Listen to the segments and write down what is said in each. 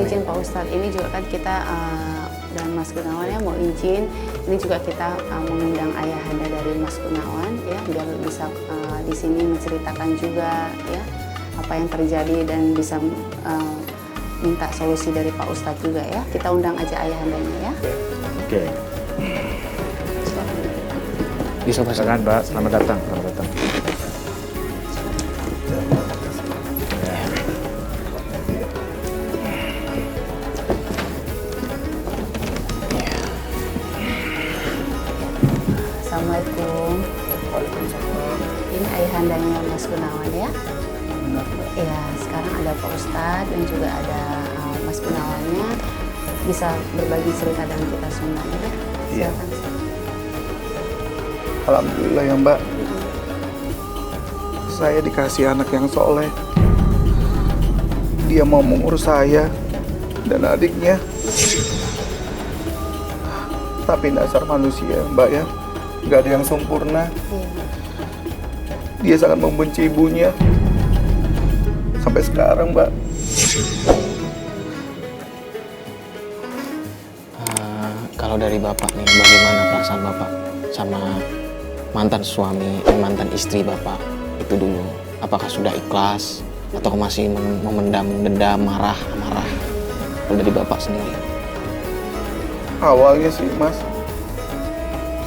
izin Pak Ustadz, ini juga kan kita dan Mas Gunawan ya mau izin, ini juga kita mengundang ayahanda dari Mas Gunawan ya, biar bisa di sini menceritakan juga ya apa yang terjadi dan bisa minta solusi dari Pak Ustadz juga ya. Kita undang aja ayahandanya ya. Oke. Bisa silakan Mbak, selamat datang, selamat datang. Assalamualaikum. Waalaikumsalam. Ini ayahandanya Mas Gunawan ya. Ya, sekarang ada Pak Ustadz dan juga ada Mas Gunawannya, bisa berbagi cerita dengan kita semuanya ya. Iya. Silakan. Alhamdulillah ya Mbak. Saya dikasih anak yang soleh. Dia mau mengurus saya dan adiknya. Tapi dasar manusia Mbak ya, nggak ada yang sempurna. Iya. Dia sangat membenci ibunya. Sampai sekarang Mbak. Kalau dari Bapak nih, bagaimana perasaan Bapak sama mantan suami, mantan istri Bapak itu dulu? Apakah sudah ikhlas atau masih memendam dendam, marah? Kalau dari Bapak sendiri? Awalnya sih Mas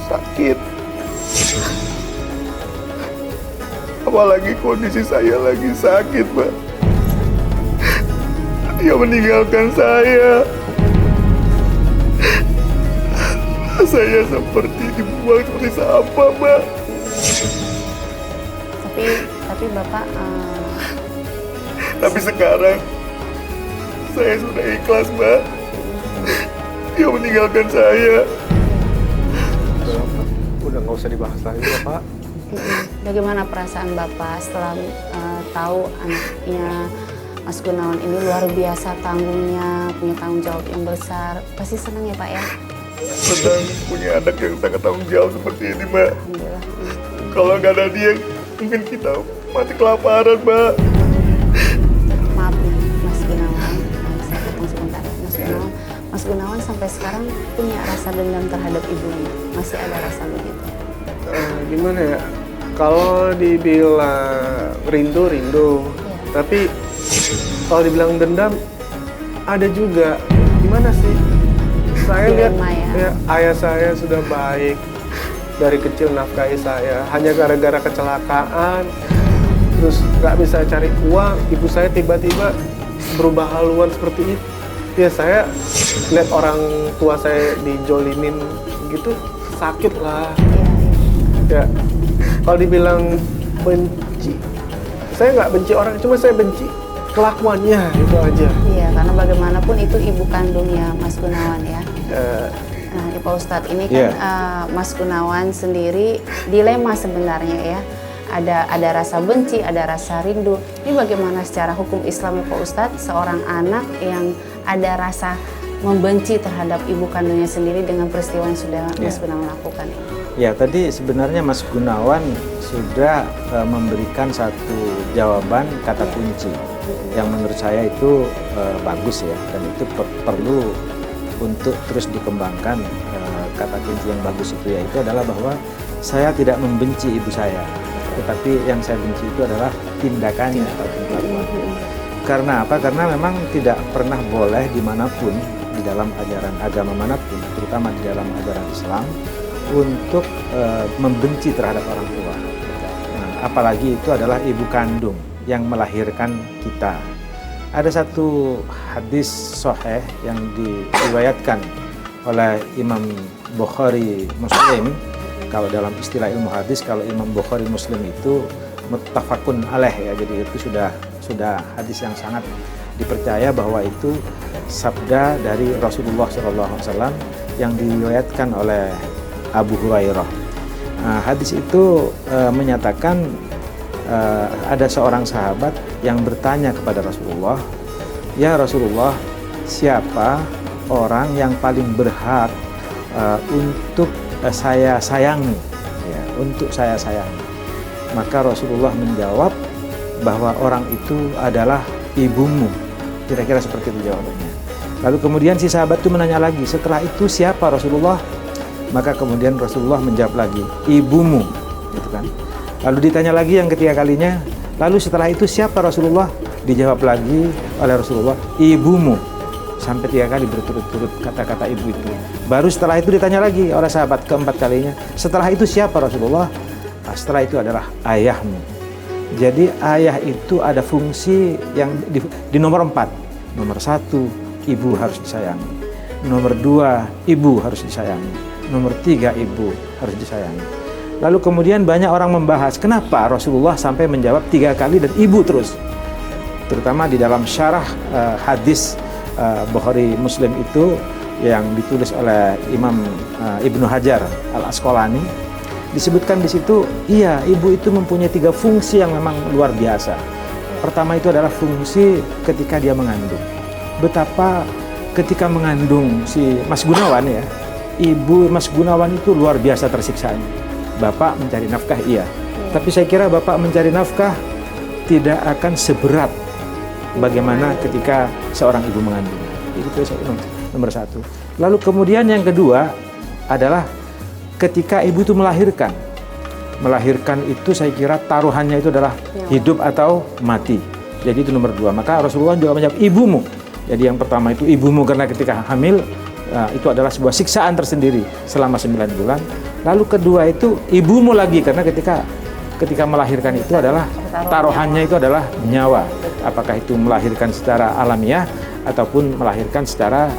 sakit. Apalagi kondisi saya lagi sakit Mbak. Dia meninggalkan saya. Saya seperti dibuang seperti sampah Mbak. Tapi Bapak Tapi sekarang saya sudah ikhlas Mbak. Dia meninggalkan saya. Udah nggak usah dibahas lagi ya Pak. bagaimana perasaan Bapak setelah tahu anaknya Mas Gunawan ini luar biasa tanggungnya, punya tanggung jawab yang besar? Pasti senang ya Pak ya? Senang punya anak yang sangat tanggung jawab seperti ini Mbak. Alhamdulillah. Kalau nggak ada dia, mungkin kita mati kelaparan Mbak. Maaf nih Mas Gunawan, saya potong sebentar. Mas Gunawan sampai sekarang punya rasa dendam terhadap ibunya? Masih ada rasa begitu? Gimana ya? Kalau dibilang rindu, Iya. tapi kalau dibilang dendam, ada juga. Gimana sih? Saya lihat Dilema ya? ayah saya sudah baik dari kecil nafkahi saya, hanya gara-gara kecelakaan, terus nggak bisa cari uang, ibu saya tiba-tiba berubah haluan seperti itu. Ya saya lihat orang tua saya dijolimin gitu, sakit lah. Ya, kalau dibilang benci, saya nggak benci orang, cuma saya benci kelakuannya, itu aja. Iya, karena bagaimanapun itu ibu kandungnya Mas Gunawan ya. Nah, Pak Ustadz, ini kan Mas Gunawan sendiri dilema sebenarnya ya. Ada rasa benci, ada rasa rindu. Ini bagaimana secara hukum Islam Pak Ustadz, seorang anak yang ada rasa membenci terhadap ibu kandungnya sendiri dengan peristiwa yang sudah Mas Gunawan lakukan ini? Ya, tadi sebenarnya Mas Gunawan sudah memberikan satu jawaban kata kunci yang menurut saya itu bagus ya, dan itu perlu untuk terus dikembangkan. Kata kunci yang bagus itu yaitu adalah bahwa saya tidak membenci ibu saya, tetapi yang saya benci itu adalah tindakannya atau kelakuannya. Karena apa? Karena memang tidak pernah boleh dimanapun di dalam ajaran agama manapun, terutama di dalam ajaran Islam, untuk membenci terhadap orang tua. Nah, apalagi itu adalah ibu kandung yang melahirkan kita. Ada satu hadis sahih yang diriwayatkan oleh Imam Bukhari Muslim. Kalau dalam istilah ilmu hadis, kalau Imam Bukhari Muslim itu muttafaqun alaih ya, jadi itu sudah hadis yang sangat dipercaya bahwa itu sabda dari Rasulullah SAW yang diriwayatkan oleh Abu Hurairah. Nah, hadis itu menyatakan ada seorang sahabat yang bertanya kepada Rasulullah, "Ya Rasulullah, siapa orang yang paling berhak untuk saya sayangi, ya, untuk saya sayangi?" Maka Rasulullah menjawab bahwa orang itu adalah ibumu. Kira-kira seperti itu jawabannya. Lalu kemudian si sahabat itu menanya lagi, setelah itu siapa Rasulullah? Maka kemudian Rasulullah menjawab lagi, ibumu, gitu kan. Lalu ditanya lagi yang ketiga kalinya, lalu setelah itu siapa Rasulullah? Dijawab lagi oleh Rasulullah, ibumu. Sampai 3 kali berturut-turut kata-kata ibu itu. Baru setelah itu ditanya lagi oleh sahabat keempat kalinya, setelah itu siapa Rasulullah? Nah, setelah itu adalah ayahmu. Jadi ayah itu ada fungsi yang di nomor 4. Nomor 1, ibu harus disayangi. Nomor 2, ibu harus disayangi. Nomor 3, ibu harus disayangi. Lalu kemudian banyak orang membahas kenapa Rasulullah sampai menjawab 3 kali dan ibu terus. Terutama di dalam syarah hadis Bukhari Muslim itu yang ditulis oleh Imam Ibnu Hajar Al-Asqalani, disebutkan di situ, iya, ibu itu mempunyai 3 fungsi yang memang luar biasa. Pertama itu adalah fungsi ketika dia mengandung. Betapa ketika mengandung si Mas Gunawan ya, ibu Mas Gunawan itu luar biasa tersiksanya. Bapak mencari nafkah, iya. Tapi saya kira bapak mencari nafkah tidak akan seberat bagaimana ketika seorang ibu mengandung. Itu nomor 1. Lalu kemudian yang kedua adalah ketika ibu itu melahirkan. Melahirkan itu saya kira taruhannya itu adalah hidup atau mati. Jadi itu nomor 2. Maka Rasulullah juga menjawab ibumu. Jadi yang pertama itu ibumu karena ketika hamil itu adalah sebuah siksaan tersendiri selama 9 bulan. Lalu kedua itu ibumu lagi karena ketika melahirkan itu adalah taruhannya itu adalah nyawa. Apakah itu melahirkan secara alamiah ataupun melahirkan secara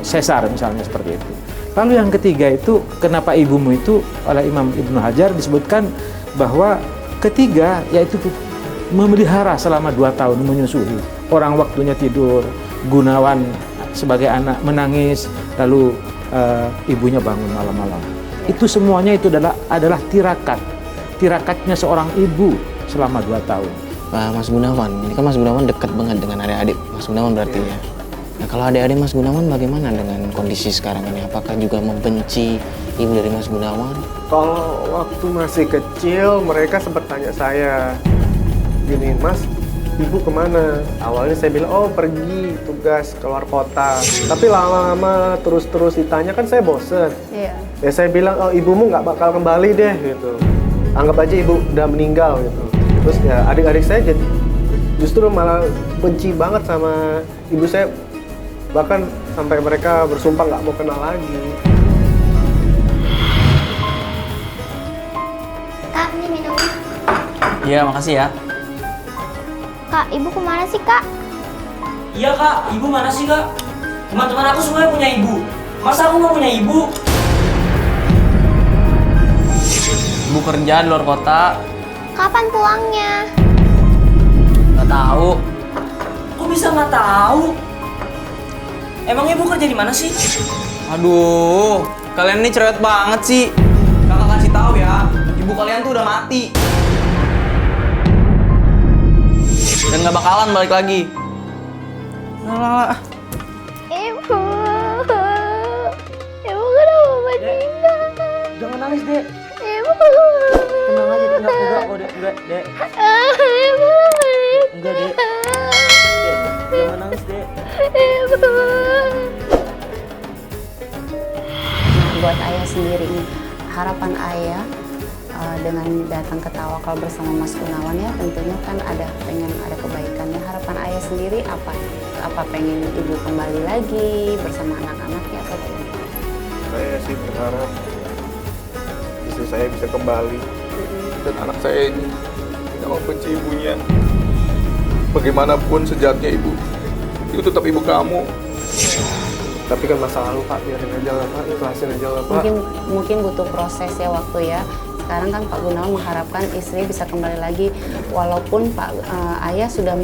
sesar misalnya seperti itu. Lalu yang ketiga itu kenapa ibumu itu oleh Imam Ibnu Hajar disebutkan bahwa ketiga yaitu memelihara selama 2 tahun menyusui. Orang waktunya tidur, Gunawan sebagai anak menangis, lalu ibunya bangun malam-malam. Itu semuanya itu adalah tirakatnya seorang ibu selama 2 tahun. Pak Mas Gunawan, ini kan Mas Gunawan dekat banget dengan adik-adik Mas Gunawan berarti ya. Nah kalau adik-adik Mas Gunawan bagaimana dengan kondisi sekarang ini? Apakah juga membenci ibu dari Mas Gunawan? Kalau waktu masih kecil mereka sempat tanya saya, gini, Mas, ibu kemana? Awalnya saya bilang, oh pergi tugas keluar kota. Tapi lama-lama terus-terus ditanya kan saya bosen. Iya. Ya saya bilang, oh ibumu nggak bakal kembali deh gitu. Anggap aja ibu udah meninggal gitu. Terus ya adik-adik saya jadi justru malah benci banget sama ibu saya. Bahkan sampai mereka bersumpah nggak mau kenal lagi. Kak, ini minumnya. Iya, makasih ya. Kak, ibu kemana sih, Kak? Iya, Kak. Ibu mana sih, Kak? Teman-teman aku semuanya punya ibu. Masa aku nggak punya ibu? Ibu kerja di luar kota. Kapan pulangnya? Nggak tahu. Kok bisa nggak tahu? Emang ibu kerja di mana sih? Aduh, kalian ini cerewet banget sih. Kakak kasih tahu ya, ibu kalian tuh udah mati. Dan nggak bakalan balik lagi. Lah. Ibu kenapa meninggal? Jangan nangis, Dek. Ibu. Tenang aja, Dek. Enggak kok, Dek. Enggak, Dek. Ibu. Enggak, Dek. Dek, jangan nangis, Dek. Ibu. Buat ayah sendiri nih, harapan ayah dengan datang ke Tawakal bersama Mas Gunawan ya tentunya kan pengen ada kebaikannya. Harapan ayah sendiri apa? Apa pengen ibu kembali lagi bersama anak-anaknya atau bagaimana? Saya sih berharap istri saya bisa kembali dan anak saya ini tidak membenci ibunya. Bagaimanapun sejatnya ibu, itu tetap ibu kamu. Tapi kan masa lalu Pak, biarin aja lah Pak, ikhlasin aja lah Pak. Mungkin butuh proses ya waktu ya. Sekarang kan Pak Gunawan mengharapkan istri bisa kembali lagi, walaupun ayah sudah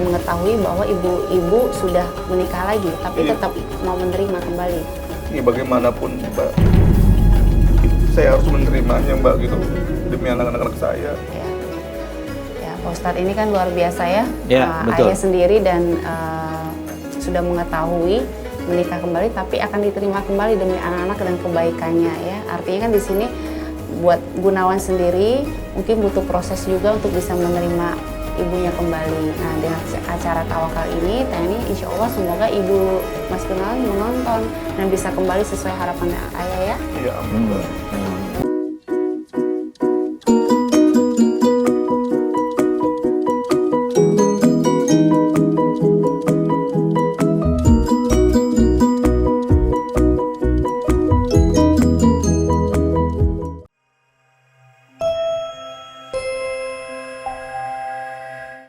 mengetahui bahwa ibu sudah menikah lagi, tapi tetap mau menerima kembali. Ya bagaimanapun Mbak, saya harus menerimanya Mbak gitu demi anak-anak saya. Ya Pak Ustadz ini kan luar biasa ya. Ya, betul. Ayah sendiri dan sudah mengetahui menikah kembali, tapi akan diterima kembali demi anak-anak dan kebaikannya ya. Artinya kan di sini buat Gunawan sendiri mungkin butuh proses juga untuk bisa menerima ibunya kembali. Nah, dengan acara tawakal ini, Tani insya Allah semoga ibu Mas Gunawan menonton dan bisa kembali sesuai harapan ayah ya. Iya, amin.